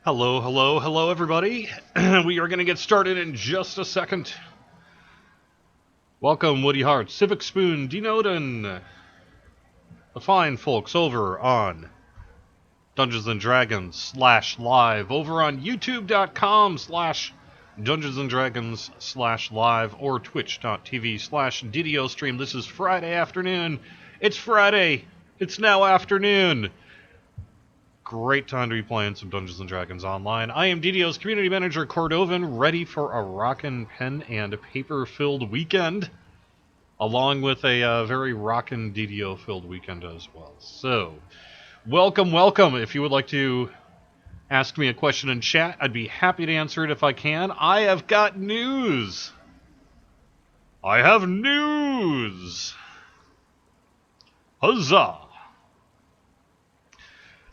Hello, hello, hello, everybody. We are going to get started in just a second. Welcome, Woody Hart, Civic Spoon, Denoden, the fine folks over on Dungeons & Dragons /live, over on youtube.com/Dungeons & Dragons /live, or twitch.tv/DDO stream. This is Friday afternoon. It's Friday. It's now afternoon. Great time to be playing some Dungeons & Dragons online. I am DDO's Community Manager Cordovan, ready for a rockin' pen and paper-filled weekend, along with a very rockin' DDO-filled weekend as well. So, welcome, welcome. If you would like to ask me a question in chat, I'd be happy to answer it if I can. I have got news! I have news! Huzzah!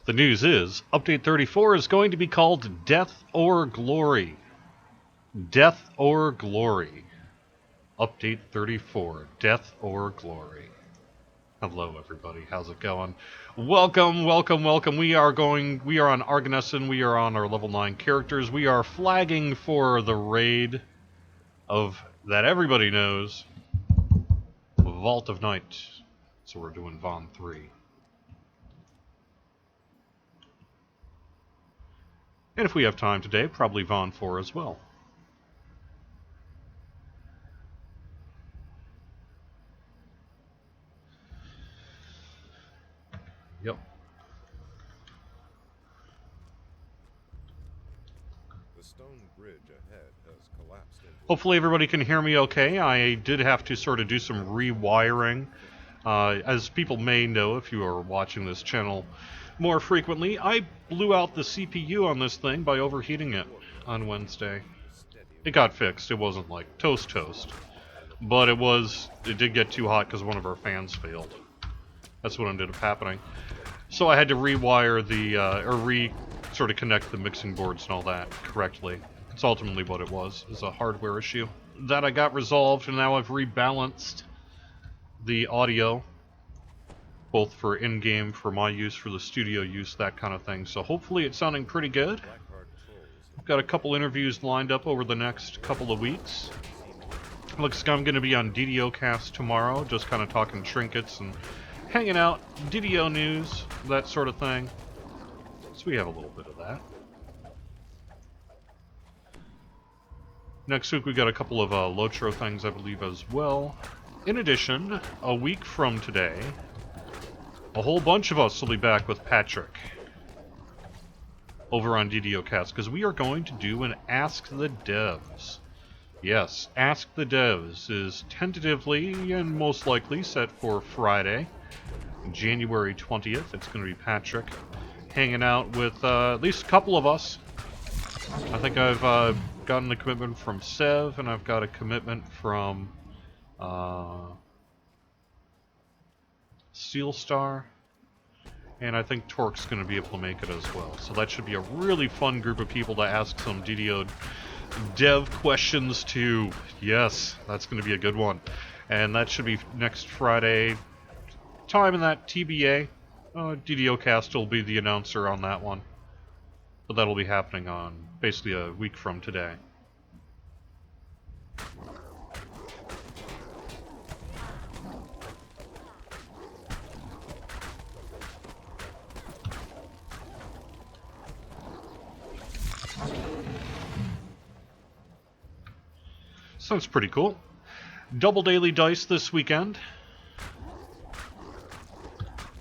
The news is, Update 34 is going to be called Death or Glory. Death or Glory. Update 34, Death or Glory. Hello, everybody. How's it going? Welcome, welcome, welcome. We are on Arganesson. We are on our level 9 characters. We are flagging for the raid of, that everybody knows, Vault of Night. So we're doing Von 3. And if we have time today, probably Von 4 as well. Yep. The stone bridge ahead has collapsed into... Hopefully everybody can hear me okay. I did have to sort of do some rewiring. As people may know if you are watching this channel more frequently, I blew out the CPU on this thing by overheating it on Wednesday. It got fixed. It wasn't like toast, but it did get too hot because one of our fans failed. That's what ended up happening. So I had to rewire sort of connect the mixing boards and all that correctly. It's ultimately what it was. It's a hardware issue. That I got resolved, and now I've rebalanced the audio, both for in-game, for my use, for the studio use, that kind of thing. So hopefully it's sounding pretty good. I've got a couple interviews lined up over the next couple of weeks. Looks like I'm going to be on DDO Cast tomorrow, just kind of talking trinkets and hanging out, DDO news, that sort of thing. So we have a little bit of that. Next week we got a couple of Lotro things, I believe, as well. In addition, a week from today, a whole bunch of us will be back with Patrick over on DDO Cast, because we are going to do an Ask the Devs. Yes, Ask the Devs is tentatively and most likely set for Friday, January 20th. It's going to be Patrick hanging out with at least a couple of us. I think I've gotten a commitment from Sev, and I've got a commitment from Steel Star, and I think Torque's going to be able to make it as well. So that should be a really fun group of people to ask some DDO dev questions to. Yes, that's going to be a good one. And that should be next Friday. Time in that TBA. DDO Cast will be the announcer on that one. But that'll be happening on basically a week from today. Sounds pretty cool. Double daily dice this weekend.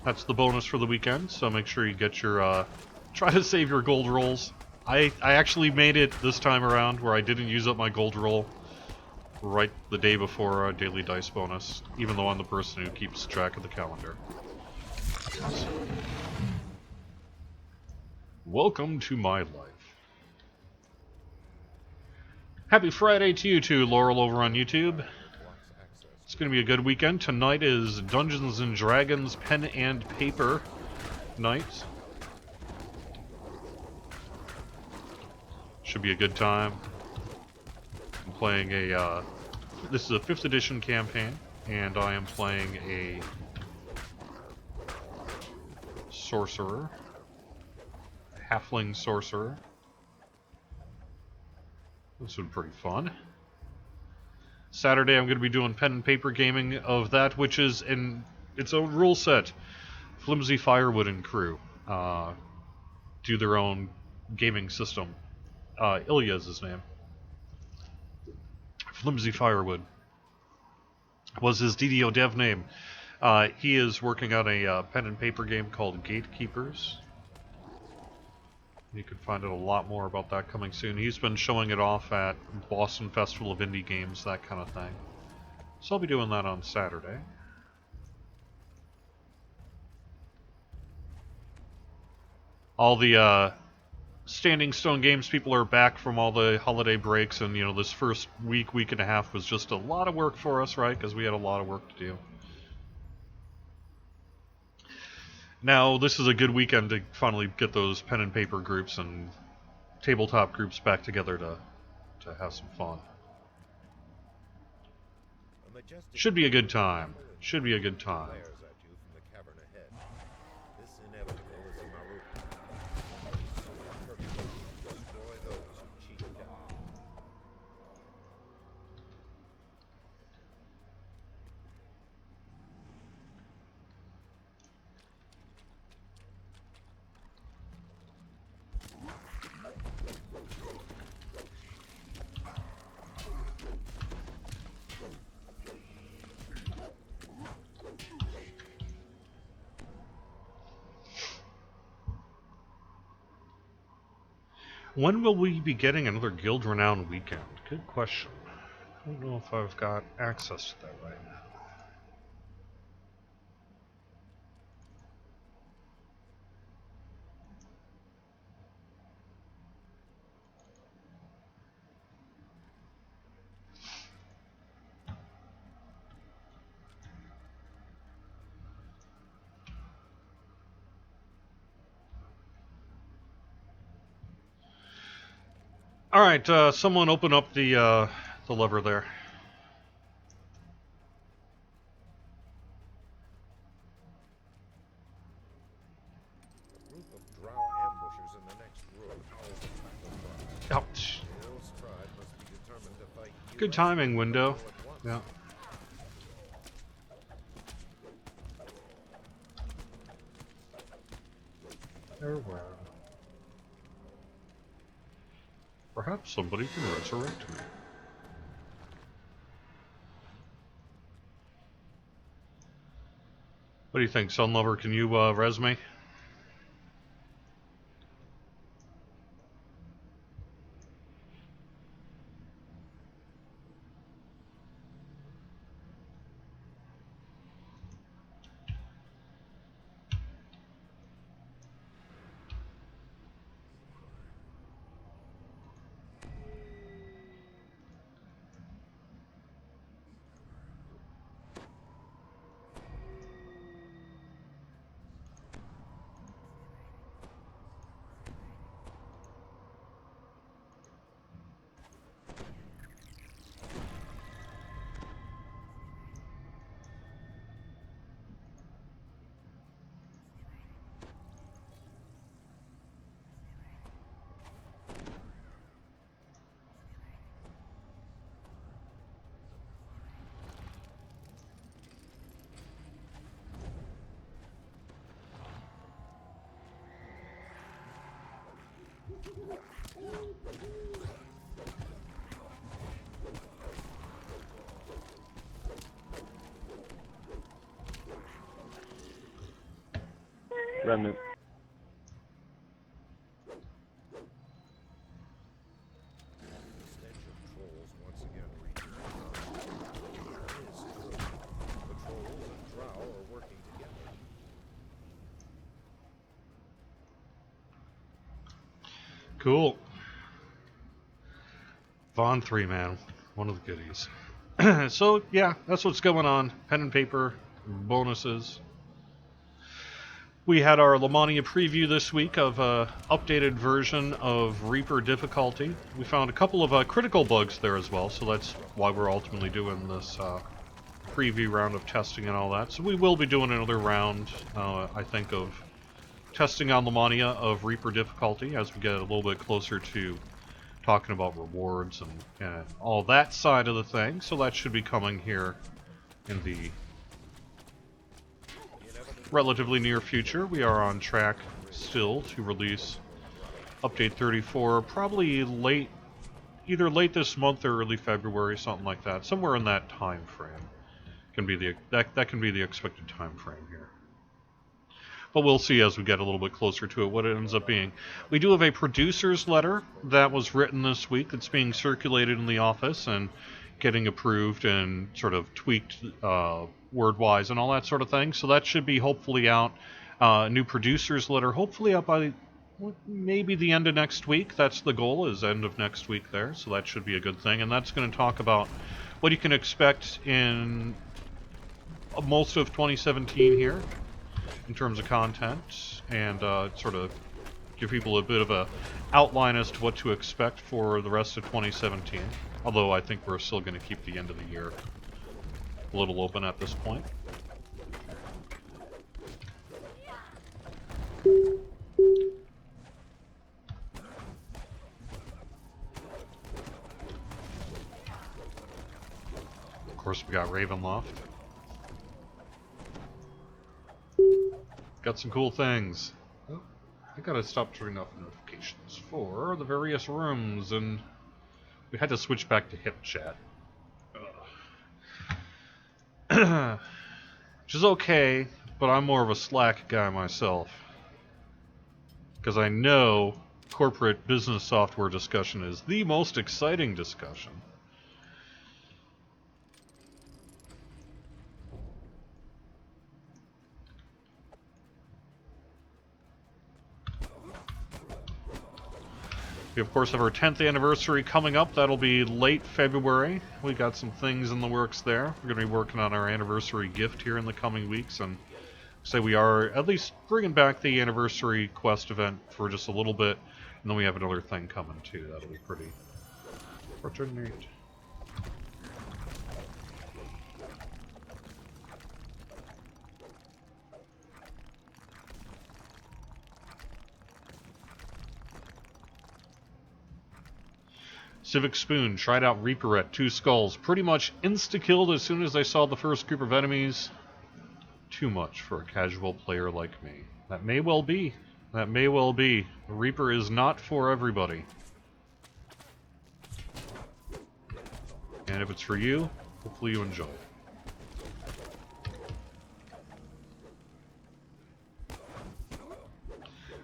That's the bonus for the weekend, so make sure you get your, try to save your gold rolls. I actually made it this time around where I didn't use up my gold roll right the day before a daily dice bonus, even though I'm the person who keeps track of the calendar. So, welcome to my life. Happy Friday to you too, Laurel, over on YouTube. It's going to be a good weekend. Tonight is Dungeons & Dragons pen and paper night. Should be a good time. I'm playing this is a 5th edition campaign, and I am playing a sorcerer. Halfling sorcerer. That's been pretty fun. Saturday I'm going to be doing pen and paper gaming of that, which is in its own rule set. Flimsy Firewood and crew do their own gaming system. Ilya is his name. Flimsy Firewood was his DDO dev name. He is working on a pen and paper game called Gatekeepers. You can find out a lot more about that coming soon. He's been showing it off at Boston Festival of Indie Games, that kind of thing. So I'll be doing that on Saturday. All the Standing Stone Games people are back from all the holiday breaks, and you know, this first week and a half was just a lot of work for us, right? Because we had a lot of work to do. Now, this is a good weekend to finally get those pen and paper groups and tabletop groups back together to have some fun. Should be a good time. Should be a good time. When will we be getting another Guild Renown weekend? Good question. I don't know if I've got access to that right now. All right, someone open up the lever there. A group of drow ambushers in the next room. Ouch. Bill's tribe must be determined to fight Good timing, window. Yeah. Farewell. Perhaps somebody can resurrect me. What do you think, Sunlover? Can you res me? Remnant. The stench of trolls once again reaches the ground. It is true. The trolls and drow are working together. Cool. Vaughn 3, man. One of the goodies. So, yeah, that's what's going on. Pen and paper, bonuses. We had our Lamania preview this week of an updated version of Reaper difficulty. We found a couple of critical bugs there as well, so that's why we're ultimately doing this preview round of testing and all that. So we will be doing another round, I think, of testing on Lamania of Reaper difficulty as we get a little bit closer to talking about rewards and all that side of the thing. So that should be coming here in the relatively near future. We are on track still to release update 34, probably either late this month or early February, something like that. Somewhere in that time frame can be that can be the expected time frame here. But we'll see as we get a little bit closer to it what it ends up being. We do have a producer's letter that was written this week that's being circulated in the office and getting approved and sort of tweaked word-wise and all that sort of thing. So that should be hopefully out. New producer's letter hopefully out by maybe the end of next week. That's the goal, is end of next week there. So that should be a good thing. And that's going to talk about what you can expect in most of 2017 here in terms of content, and sort of give people a bit of a outline as to what to expect for the rest of 2017. Although I think we're still going to keep the end of the year a little open at this point. Of course, we got Ravenloft. Got some cool things. Oh, I gotta stop turning off notifications for the various rooms, and we had to switch back to hip chat. Which is okay, but I'm more of a Slack guy myself. Because I know corporate business software discussion is the most exciting discussion. We, of course, have our 10th anniversary coming up. That'll be late February. We got some things in the works there. We're going to be working on our anniversary gift here in the coming weeks, and say we are at least bringing back the anniversary quest event for just a little bit, and then we have another thing coming too. That'll be pretty neat. Civic Spoon tried out Reaper at 2 skulls. Pretty much insta-killed as soon as I saw the first group of enemies. Too much for a casual player like me. That may well be. That may well be. The Reaper is not for everybody. And if it's for you, hopefully you enjoy it.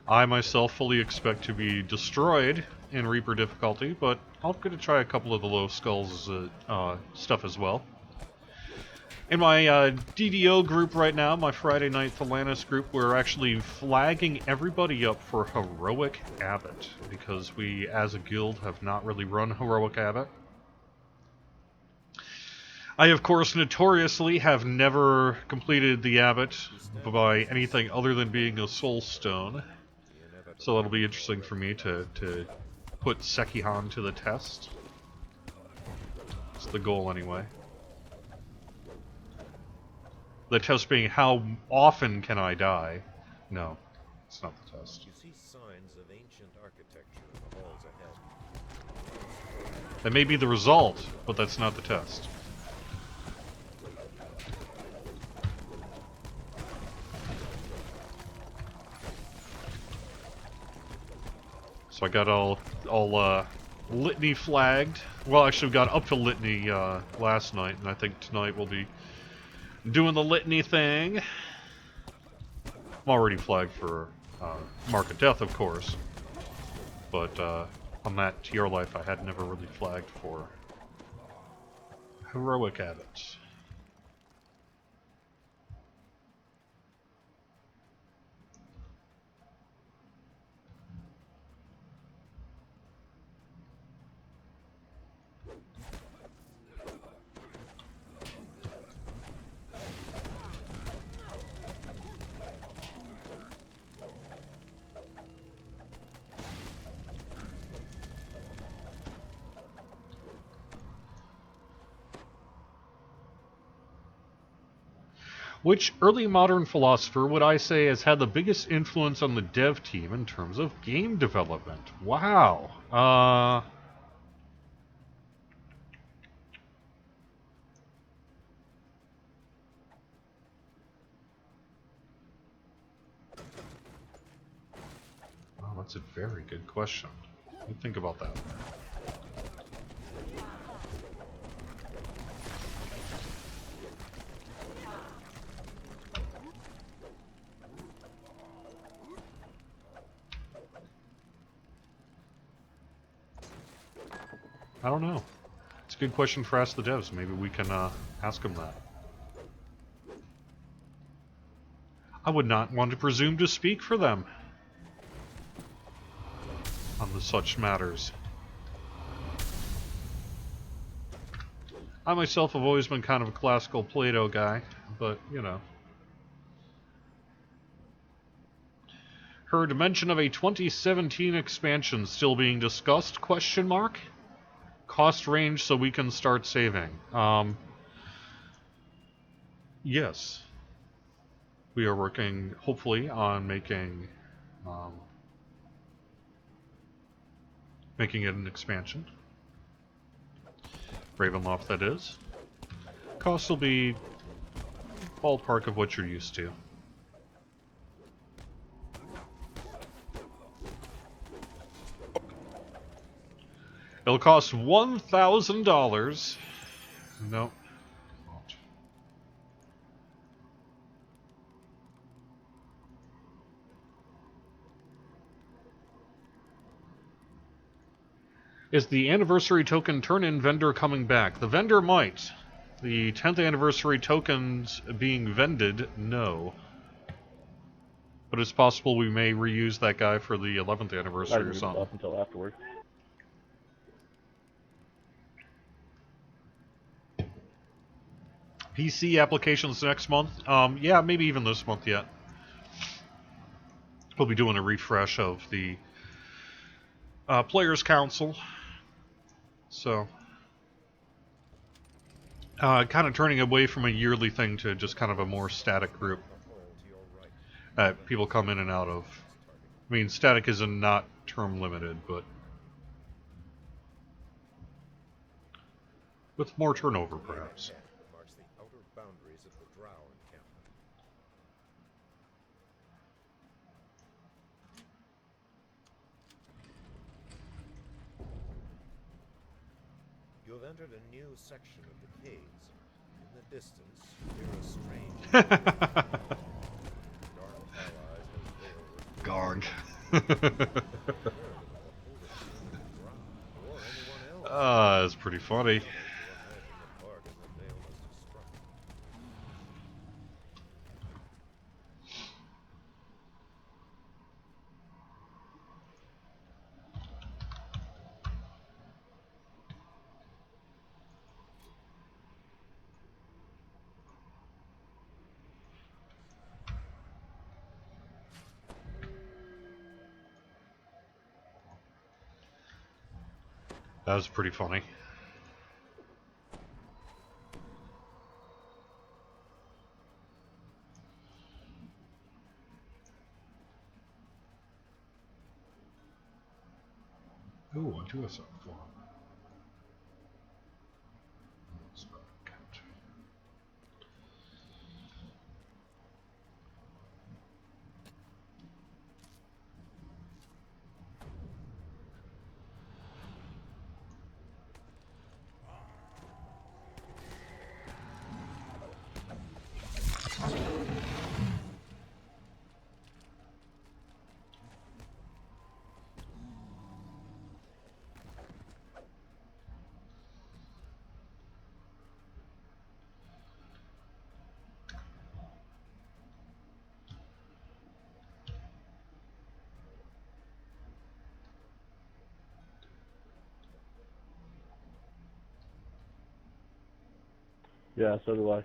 I myself fully expect to be destroyed in Reaper difficulty, but I'm going to try a couple of the low skulls stuff as well. In my DDO group right now, my Friday Night Thalanis group, we're actually flagging everybody up for Heroic Abbot, because we, as a guild, have not really run Heroic Abbot. I, of course, notoriously have never completed the Abbot by anything other than being a Soul Stone. So that'll be interesting for me to put Sekihan to the test. It's the goal, anyway. The test being, how often can I die? No, it's not the test. You see signs of ancient architecture in the halls ahead. That may be the result, but that's not the test. So I got all litany flagged. Well, actually, we got up to litany last night, and I think tonight we'll be doing the litany thing. I'm already flagged for Mark of Death, of course, but on that tier life, I had never really flagged for Heroic Abbots. Which early modern philosopher would I say has had the biggest influence on the dev team in terms of game development? Wow. That's a very good question. Let me think about that. I don't know. It's a good question for Ask the Devs. Maybe we can ask them that. I would not want to presume to speak for them on such matters. I myself have always been kind of a classical Plato guy, but, you know. Heard mention of a 2017 expansion still being discussed, question mark? Cost range so we can start saving. Yes. We are working, hopefully, on making it an expansion. Ravenloft, that is. Cost will be ballpark of what you're used to. It'll cost $1,000. Nope. Is the anniversary token turn-in vendor coming back? The vendor might. The 10th anniversary tokens being vended, no. But it's possible we may reuse that guy for the 11th anniversary or something. Up until afterward. PC applications next month? Yeah, maybe even this month yet. We'll be doing a refresh of the Players' Council. So, kind of turning away from a yearly thing to just kind of a more static group that people come in and out of. I mean, static is not term limited, but with more turnover, perhaps. Marks the outer boundaries of the Drow encampment. You have entered a new section of the caves. In the distance, you hear a strange Dark allies has veiled Garg. That's pretty funny. That was pretty funny. Ooh, I do have something for him. Yeah, so do I.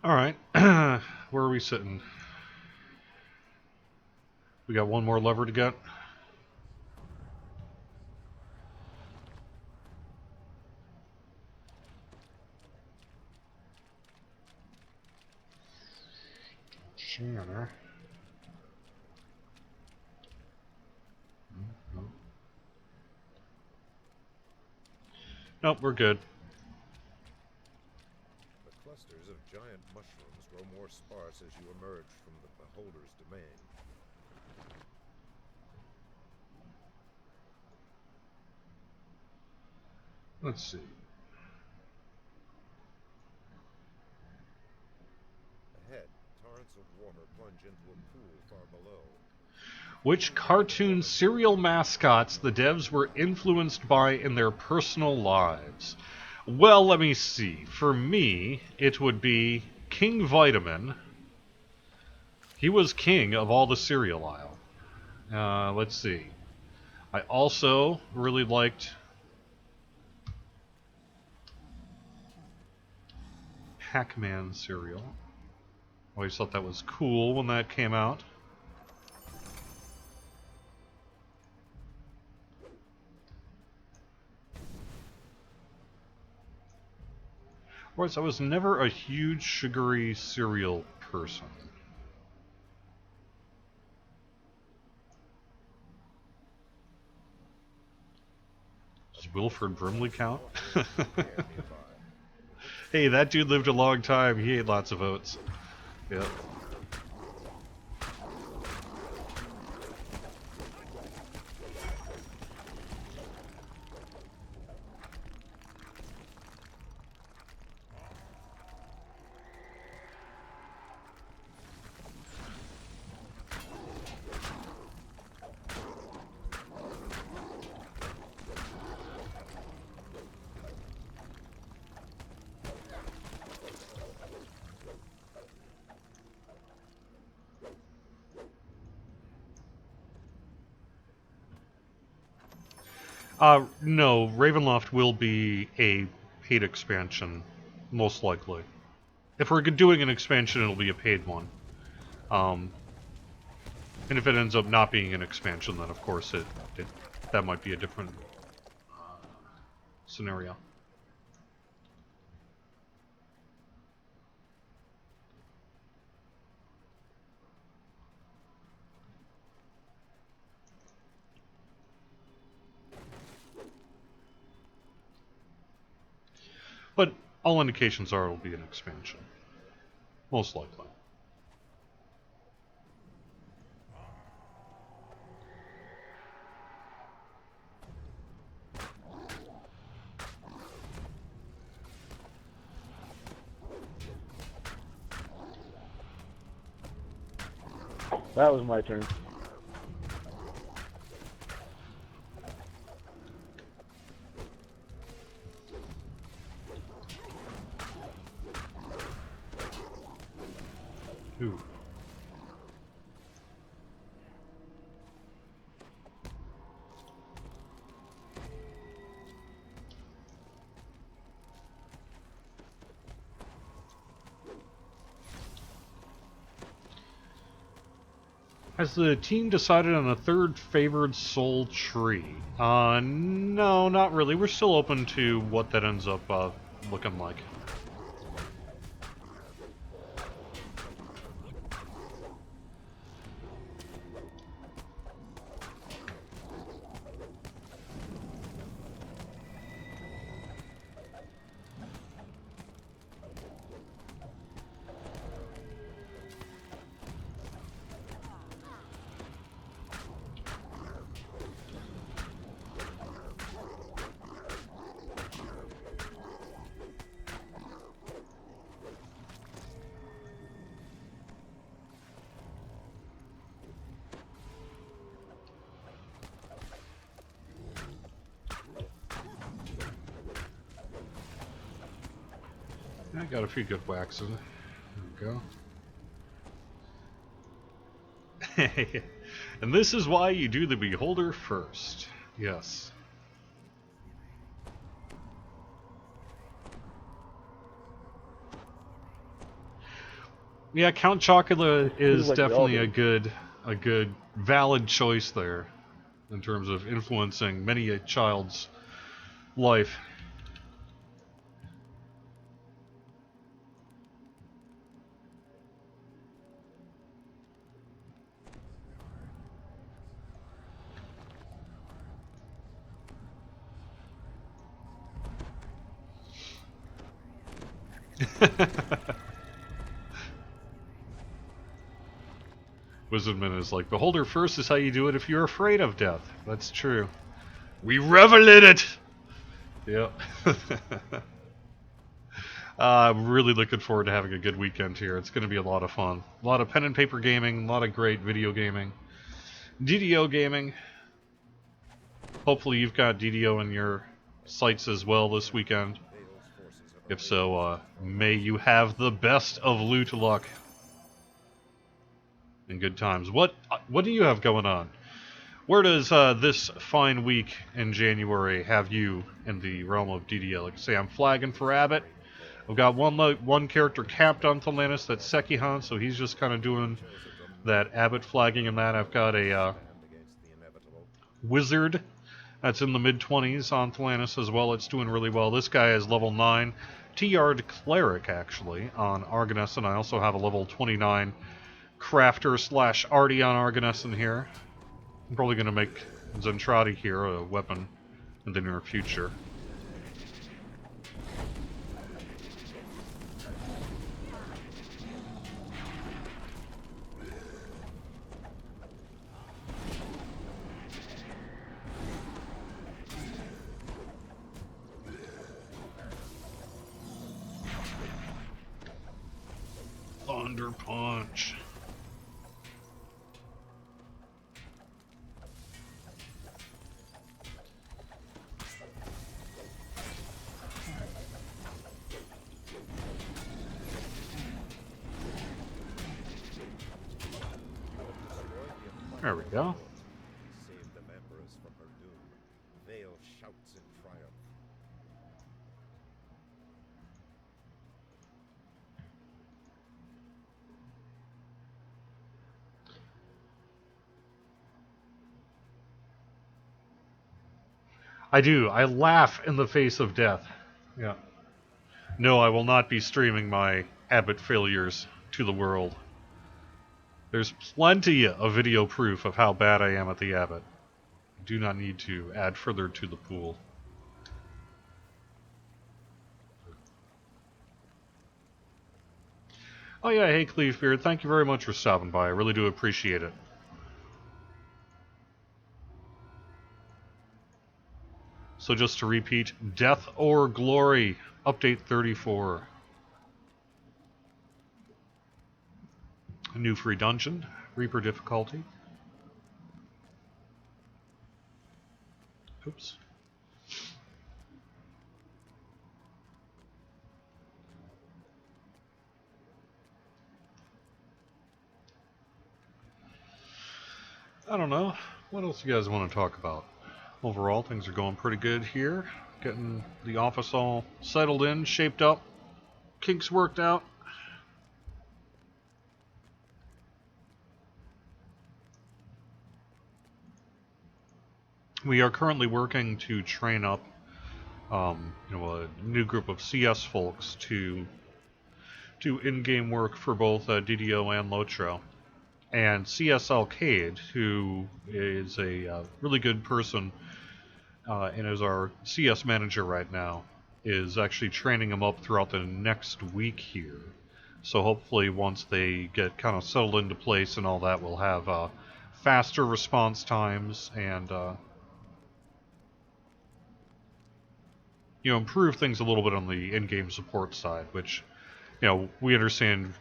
All right, where are we sitting? We got one more lever to get. Sure. Nope, we're good. The clusters of giant mushrooms grow more sparse as you emerge from the beholder's domain. Let's see. Ahead, torrents of water plunge into a pool far below. Which cartoon serial mascots the devs were influenced by in their personal lives? Well, let me see. For me, it would be King Vitamin. He was king of all the cereal aisle. Let's see. I also really liked Pac-Man cereal. Always thought that was cool when that came out. Whereas I was never a huge sugary cereal person. Does Wilford Brimley count? Hey, that dude lived a long time. He ate lots of oats. Yep. No, Ravenloft will be a paid expansion, most likely. If we're doing an expansion, it'll be a paid one. And if it ends up not being an expansion, then of course that might be a different scenario. But all indications are it'll be an expansion. Most likely. That was my turn. Ooh. Has the team decided on a third favored soul tree? No, not really. We're still open to what that ends up looking like. I got a few good waxes. There we go. And this is why you do the Beholder first. Yes. Yeah, Count Chocula is Like we all definitely do. a good valid choice there in terms of influencing many a child's life. Wizardman is like, beholder first is how you do it if you're afraid of death. That's true. We revel in it! Yep. I'm really looking forward to having a good weekend here. It's going to be a lot of fun. A lot of pen and paper gaming, a lot of great video gaming. DDO gaming. Hopefully you've got DDO in your sights as well this weekend. Vale's forces have If so, may you have the best of loot luck and good times. What do you have going on? Where does this fine week in January have you in the realm of DDO? Like I say, I'm flagging for Abbott. I've got one character capped on Thelanis, that's Sekihan, so he's just kind of doing that Abbott flagging and that. I've got a against the inevitable. wizard that's in the mid-20s on Thelanis as well. It's doing really well. This guy is level 9. T-Yard Cleric, actually, on Argoness, and I also have a level 29 Crafter / Arty on Argoness in here. I'm probably going to make Zentradi here a weapon in the near future. Thunder Punch. There we go. Save the Empress from her doom. Vale shouts in triumph. I do. I laugh in the face of death. Yeah. No, I will not be streaming my Abbott failures to the world. There's plenty of video proof of how bad I am at the Abbott. I do not need to add further to the pool. Oh yeah, hey Clevebeard, thank you very much for stopping by. I really do appreciate it. So just to repeat, Death or Glory, Update 34. A new free dungeon, Reaper difficulty. Oops. I don't know. What else you guys want to talk about? Overall, things are going pretty good here. Getting the office all settled in, shaped up, kinks worked out. We are currently working to train up, a new group of CS folks to do in-game work for both DDO and Lotro. And CS Alcade, who is a really good person and is our CS manager right now, is actually training them up throughout the next week here. So hopefully once they get kind of settled into place and all that, we'll have faster response times and improve things a little bit on the in-game support side, which, we understand,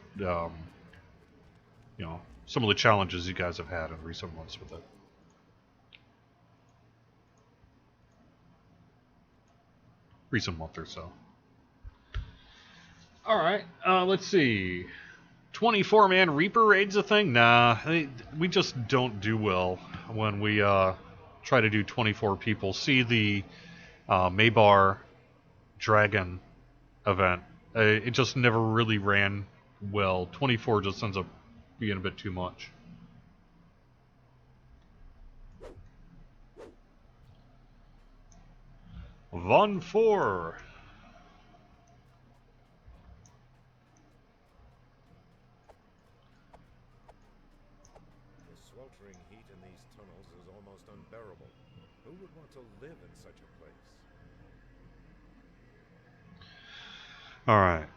some of the challenges you guys have had in recent months with it. Recent month or so. Alright, let's see. 24-man Reaper raid's a thing? Nah, we just don't do well when we try to do 24 people. See the Maybar Dragon event. It just never really ran well. 24 just ends up being a bit too much. Von 4. The sweltering heat in these tunnels is almost unbearable. Who would want to live in such a place? Alright.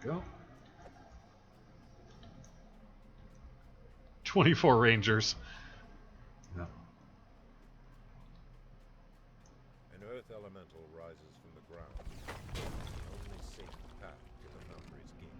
There we go. 24 Rangers. Yeah. An earth elemental rises from the ground. The only safe path to the Foundry's gate.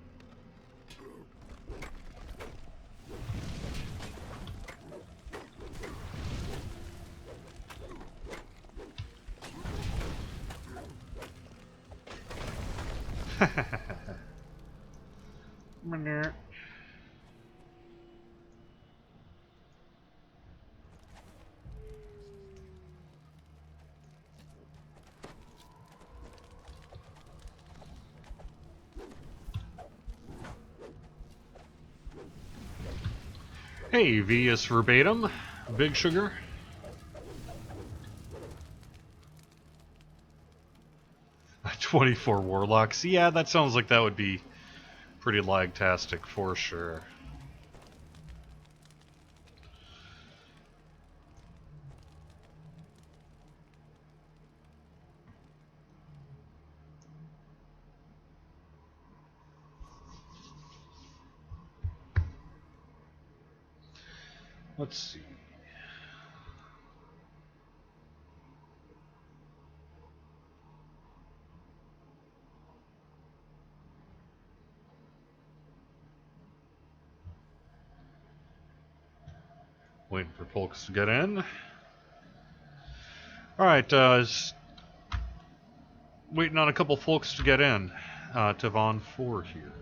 Hey, V is verbatim. Big Sugar. "24 Warlocks." Yeah, that sounds like that would be pretty lag-tastic for sure. Let's see. Waiting for folks to get in. Alright, waiting on a couple folks to get in to Von 4 here.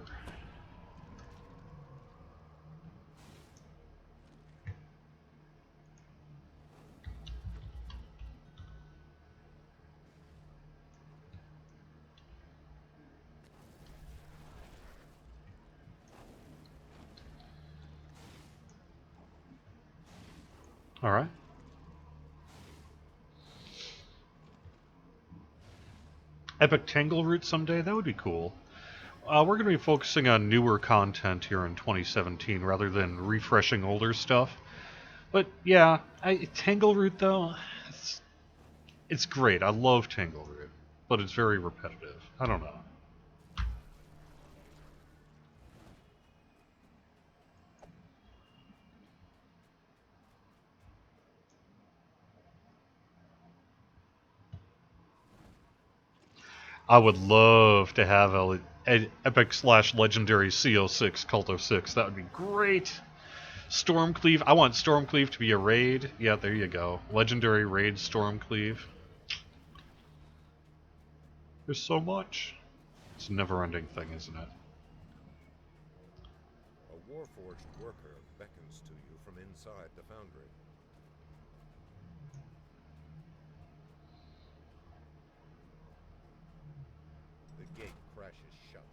Alright. Epic Tangle Route someday? That would be cool. We're going to be focusing on newer content here in 2017 rather than refreshing older stuff. But yeah, Tangle Route though, it's great. I love Tangle Route, but it's very repetitive. I don't know. I would love to have an epic/legendary CO6 Cult of 6. That would be great. Stormcleave. I want Stormcleave to be a raid. Yeah, there you go. Legendary raid Stormcleave. There's so much. It's a never-ending thing, isn't it? A Warforged worker beckons to you from inside the Foundry. The gate crashes shut.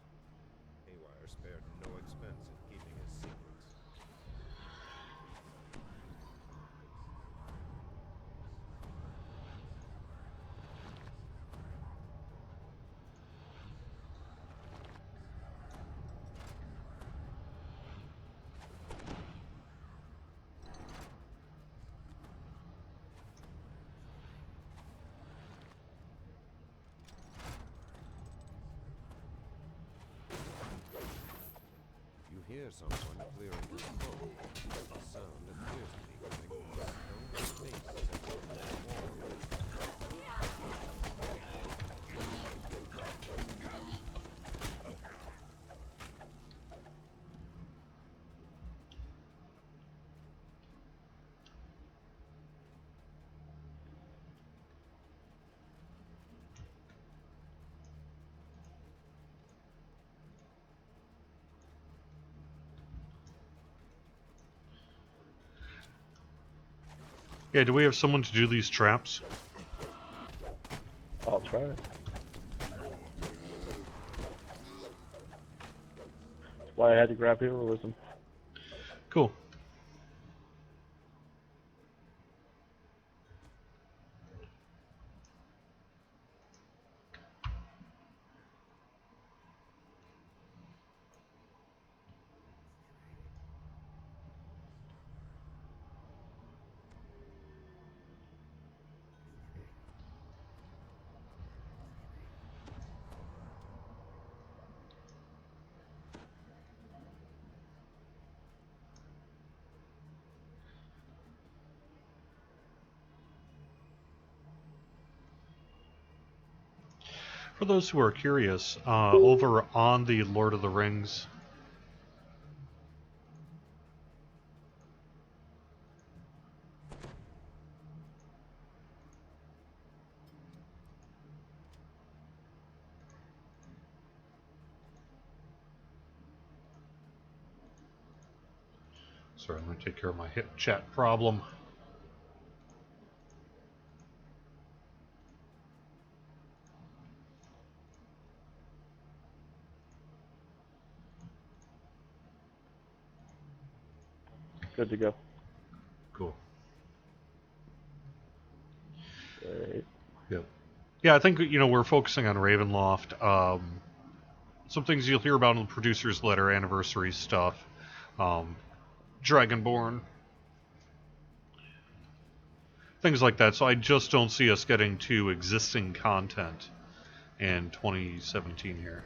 Haywire spared no expense in keeping his secrets. You hear someone clearing his throat. The sound appears to be coming from a stone face set on the wall. Yeah, do we have someone to do these traps? I'll try it. That's why I had to grab heroism. Cool. For those who are curious, over on the Lord of the Rings. Sorry, I'm going to take care of my hip chat problem. Good to go. Cool. Right. Yep. Yeah, I think we're focusing on Ravenloft. Some things you'll hear about in the producer's letter, anniversary stuff, Dragonborn, things like that. So I just don't see us getting to existing content in 2017 here.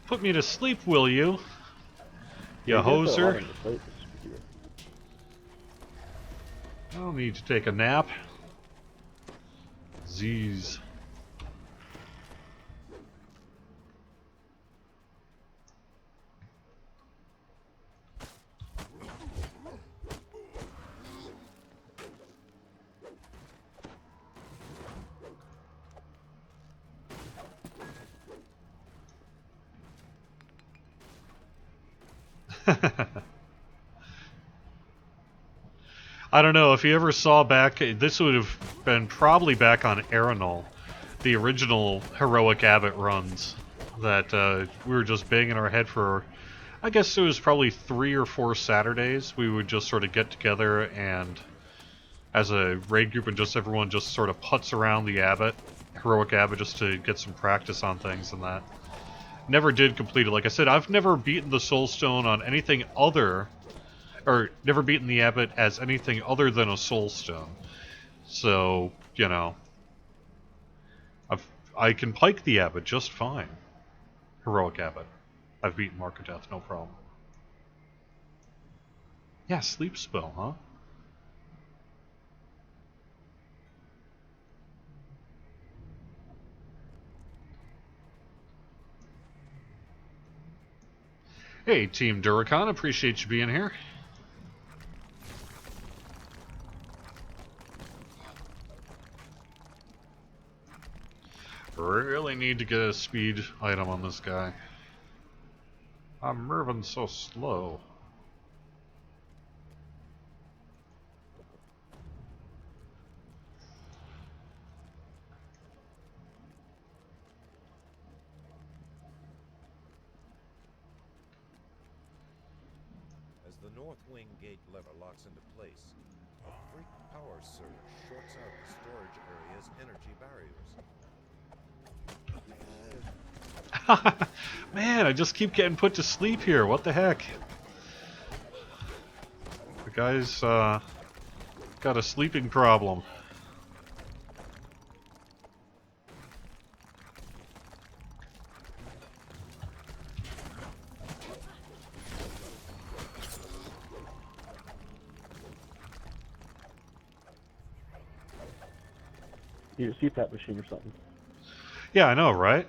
Put me to sleep, will you? You Yeah, you guys got a lot hoser. on your plate this year. I'll need to take a nap. Z's. I don't know if you ever saw back. This would have been probably back on Aeronol, the original heroic abbot runs that we were just banging our head for. I guess it was probably 3 or 4 Saturdays. We would just sort of get together and, as a raid group, and just everyone just sort of putz around the abbot, heroic abbot, just to get some practice on things and that. Never did complete it. Like I said, I've never beaten the Soulstone on anything other, or never beaten the abbot as anything other than a Soulstone. So, I can pike the abbot just fine. Heroic abbot. I've beaten Mark of Death, no problem. Yeah, sleep spell, huh? Hey, Team Duracon, appreciate you being here. Really need to get a speed item on this guy. I'm moving so slow. As the north wing gate lever locks into place, a freak power surge shorts out the storage area's energy barriers. Man, I just keep getting put to sleep here. What the heck? The guy's got a sleeping problem. Need a CPAP machine or something. Yeah, I know, right?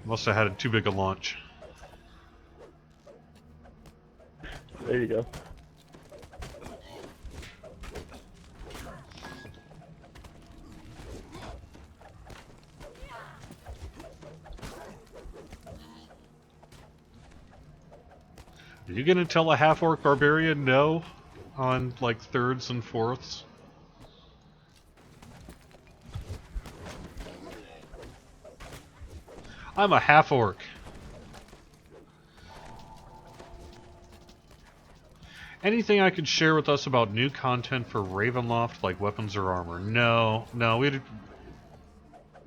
Must have had too big a launch. There you go. Are you gonna tell a half-orc barbarian no on, like, thirds and fourths? I'm a half-orc. Anything I could share with us about new content for Ravenloft, like weapons or armor? No,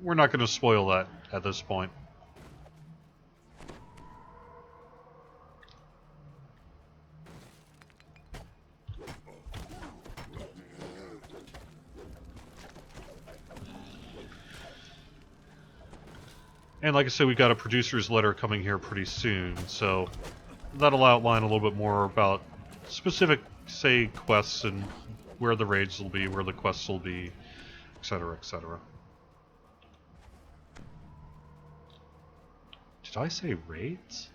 we're not gonna spoil that at this point. And like I said, we've got a producer's letter coming here pretty soon, so that'll outline a little bit more about specific, say, quests and where the raids will be, where the quests will be, etc., etc. Did I say raids?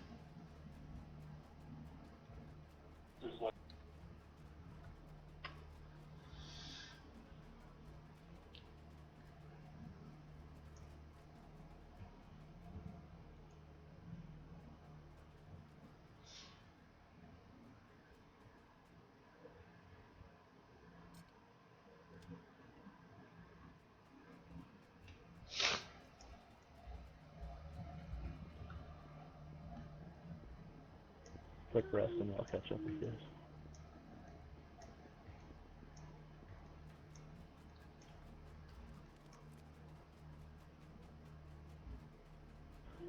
Quick rest and I'll catch up with you guys.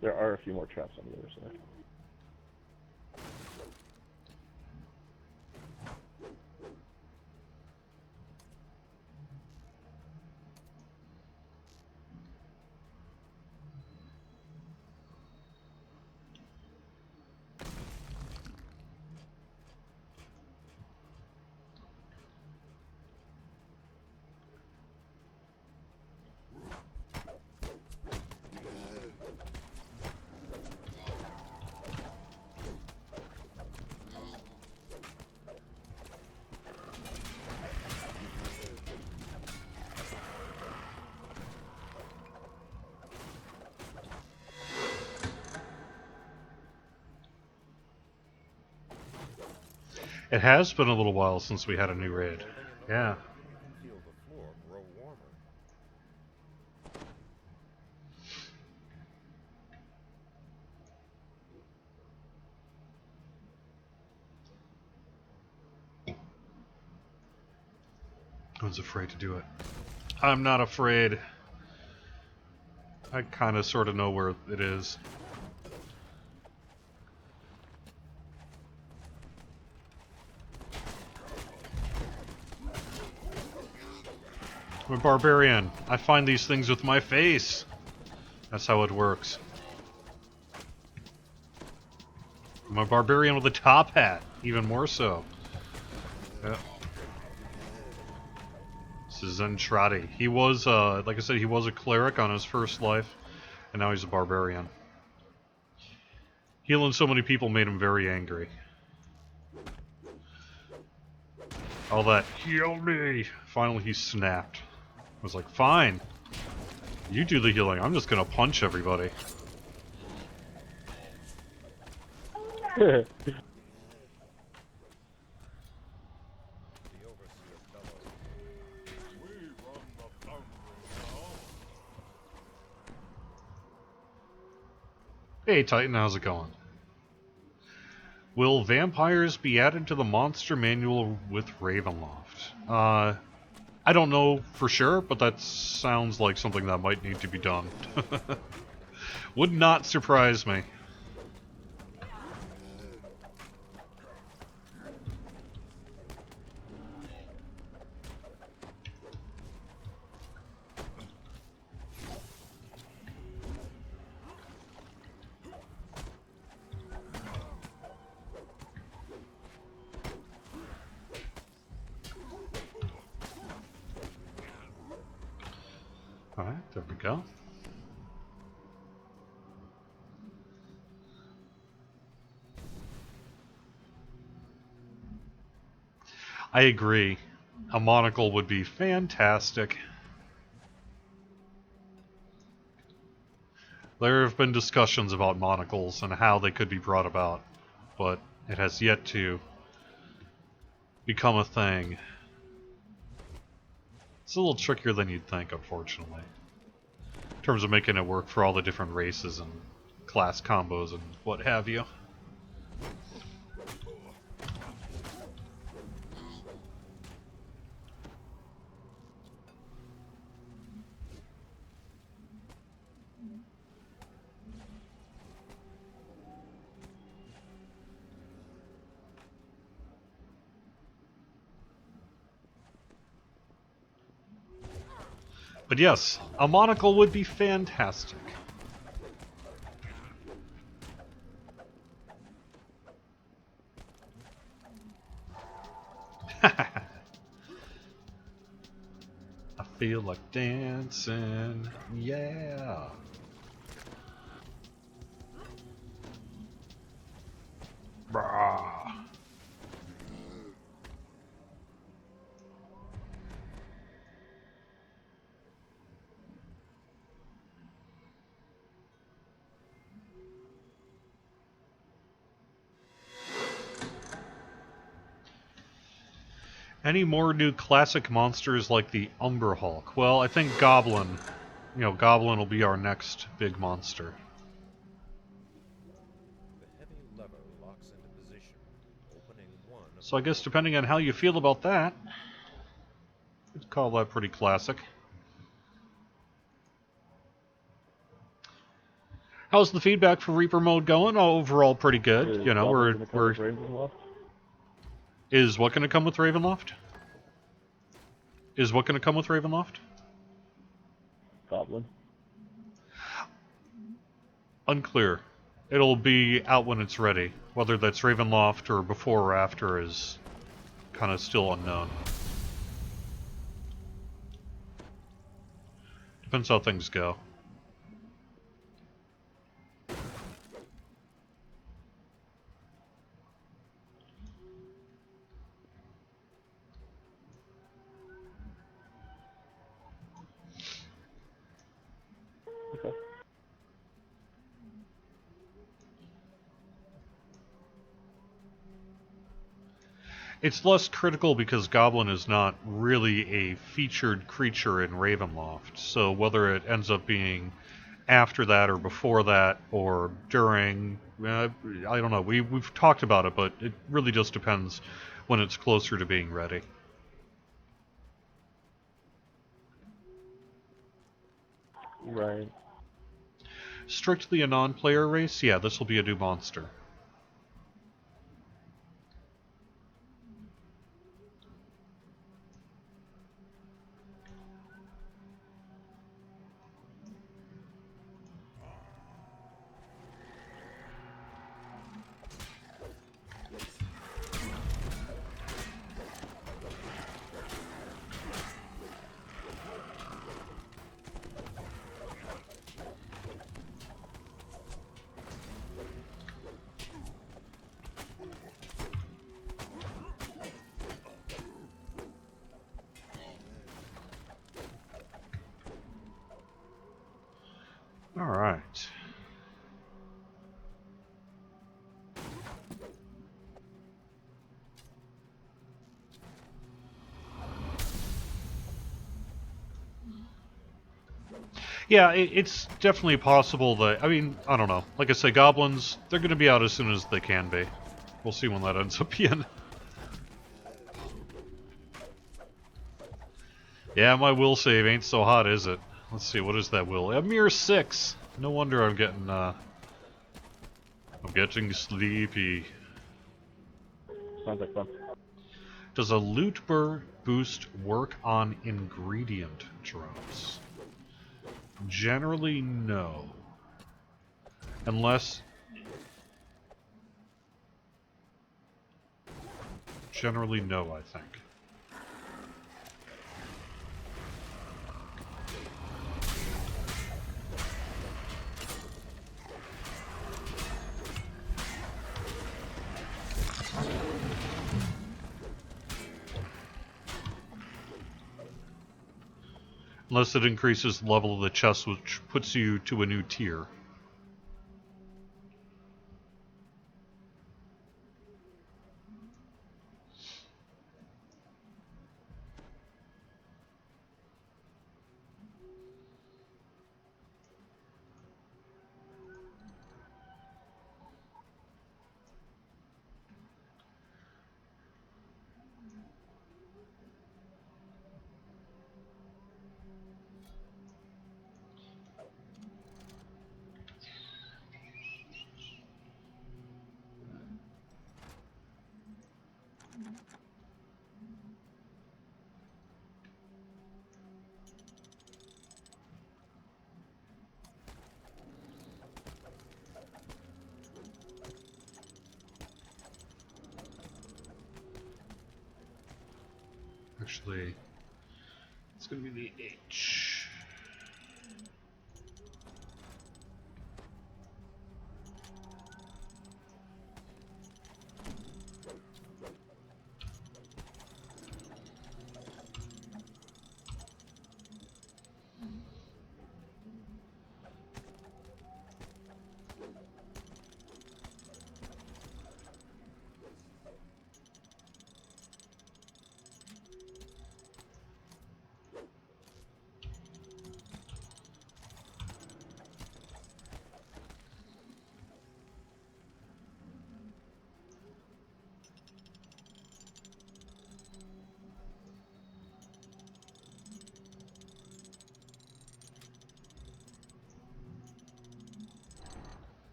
There are a few more traps on the other side. It has been a little while since we had a new raid. Yeah. Feel the floor grow warmer. Who's afraid to do it? I'm not afraid. I kind of sort of know where it is. I'm a barbarian. I find these things with my face. That's how it works. I'm a barbarian with a top hat, even more so. Yeah. This is Zentradi. He was, like I said, he was a cleric on his first life, and now he's a barbarian. Healing so many people made him very angry. All that, heal me! Finally he snapped. I was like, fine. You do the healing, I'm just gonna punch everybody. The overseer bellowed. We run the foundry now. Hey Titan, how's it going? Will vampires be added to the monster manual with Ravenloft? I don't know for sure, but that sounds like something that might need to be done. Would not surprise me. Alright, there we go. I agree. A monocle would be fantastic. There have been discussions about monocles and how they could be brought about, but it has yet to become a thing. It's a little trickier than you'd think, unfortunately. In terms of making it work for all the different races and class combos and what have you. But yes, a monocle would be fantastic. Feel like dancing, yeah. Brah. Any more new classic monsters like the Umber Hulk? Well, I think Goblin. Goblin will be our next big monster. The heavy lever locks into position, opening one of So I the guess doors. depending on how you feel about that, I'd call that pretty classic. How's the feedback for Reaper mode going? Oh, overall pretty good. Is You know, Goblin we're gonna come we're with Ravenloft? is what going to come with Ravenloft? Is what going to come with Ravenloft? Goblin. Unclear. It'll be out when it's ready. Whether that's Ravenloft or before or after is kind of still unknown. Depends how things go. Okay. It's less critical because Goblin is not really a featured creature in Ravenloft, so whether it ends up being after that or before that or during, I don't know. We've talked about it, but it really just depends when it's closer to being ready. Right. Strictly a non-player race, yeah, this will be a new monster. All right. Yeah, it's definitely possible that, I mean, I don't know. Like I say, goblins, they're going to be out as soon as they can be. We'll see when that ends up being. Yeah, my will save ain't so hot, is it? Let's see, what is that will? A mere 6. No wonder I'm getting sleepy. Sounds like fun. Does a loot boost work on ingredient drops? Generally, no. Unless... Generally, no, I think. Unless it increases the level of the chest, which puts you to a new tier. Actually, It's going to be the H.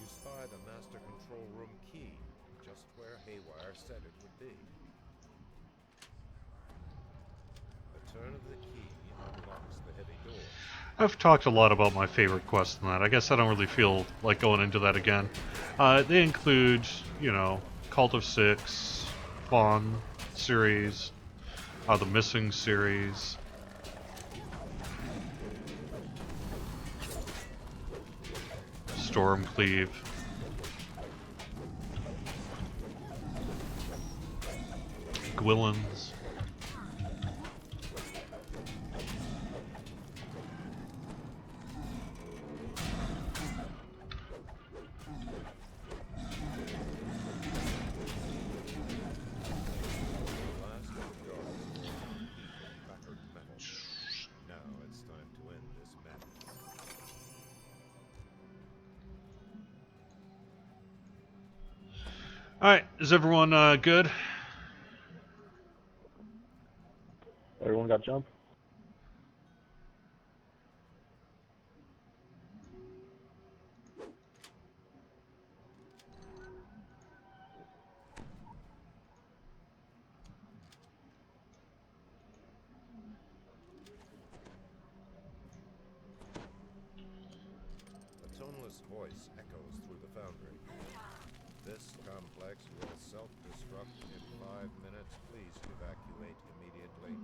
You spy the master control room key, just where Haywire said it would be. The turn of the key unlocks the heavy doors. I've talked a lot about my favorite quests in that. I guess I don't really feel like going into that again. They include, you know, Cult of Six, Fawn series, the Missing series. Stormcleave. Gwillens. Last of the guards were battered metal. Now it's time to end this madness. Alright, is everyone good? Everyone got jump? A toneless voice echoes through the foundry. This complex will self-destruct in 5 minutes. Please evacuate immediately.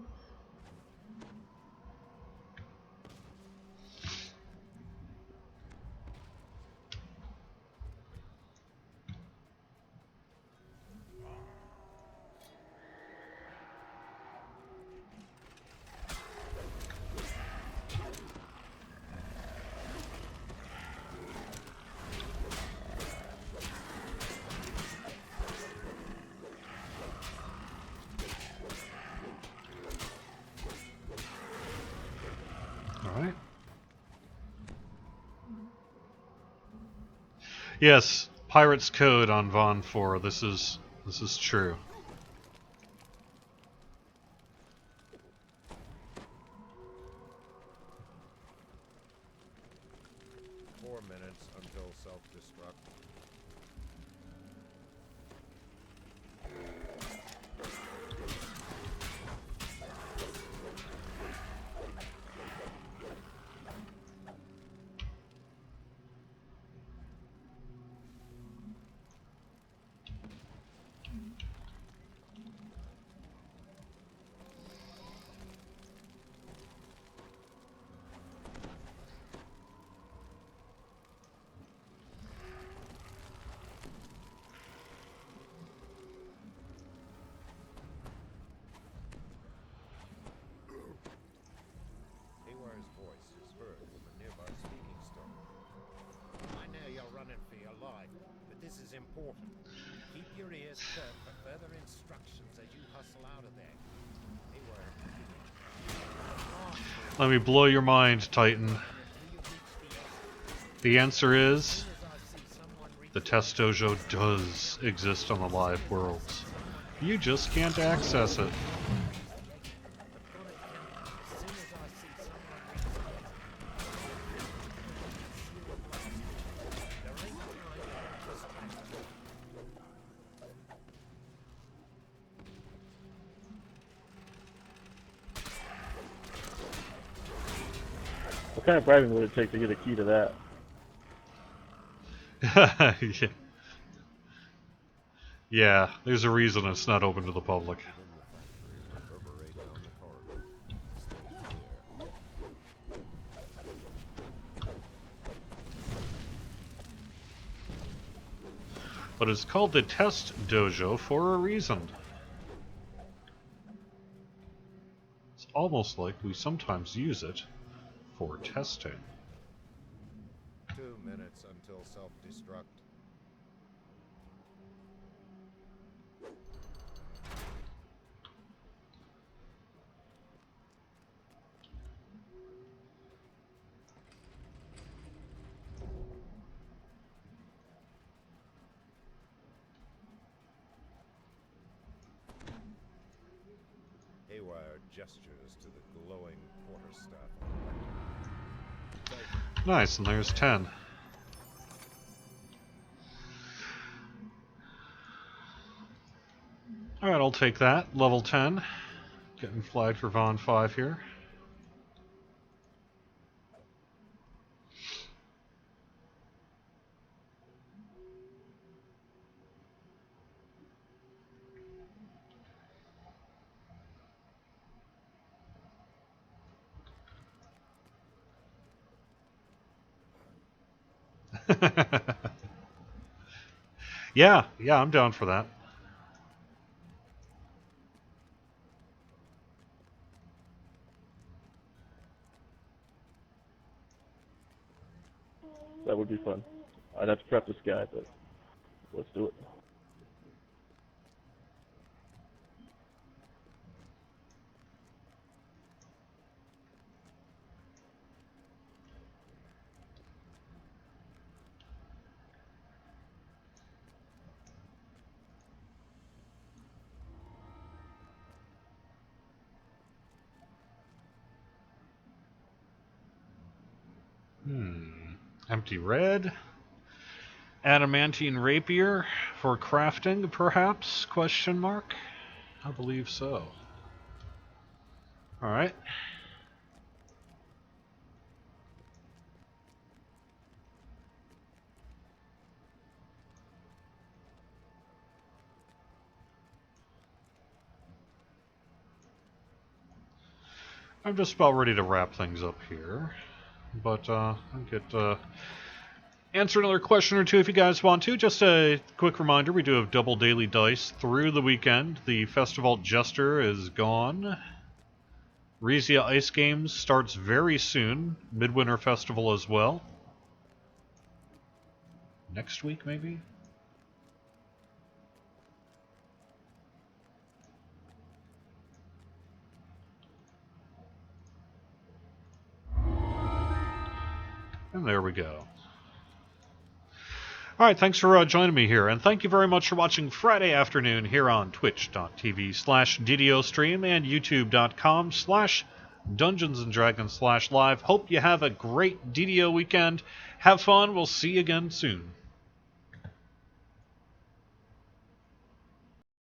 Alright. Yes, Pirate's Code on Von 4. This is true. Four minutes until self-destruct. Haywire's voice is heard from a nearby speaking stone. I know you're running for your life, but this is important. Keep your ears perked for further instructions as you hustle out of there. Haywire continues. Let me blow your mind, Titan. The answer is the test dojo does exist on the live worlds. You just can't access it. What kind of bribing would it take to get a key to that? Yeah. Yeah, there's a reason it's not open to the public. In the factory reverberating on the corridor. Stay clear. But it's called the Test Dojo for a reason. It's almost like we sometimes use it for testing. 2 minutes until self-destruct. Haywire gestures to the glowing quarterstaff. Nice, and there's 10. Alright, I'll take that. Level 10. Getting flagged for Von 5 here. Yeah, I'm down for that. That would be fun. I'd have to prep this guy, but let's do it. Empty red. Adamantine rapier for crafting, perhaps? Question mark? I believe so. Alright. I'm just about ready to wrap things up here. But I'll get answer another question or two if you guys want to. Just a quick reminder, we do have double daily dice through the weekend. The Festival Jester is gone. Rizia Ice Games starts very soon. Midwinter Festival as well. Next week, maybe? And there we go. Alright, thanks for joining me here, and thank you very much for watching Friday afternoon here on twitch.tv/DDO stream and youtube.com/DungeonsandDragons/live. Hope you have a great DDO weekend. Have fun. We'll see you again soon.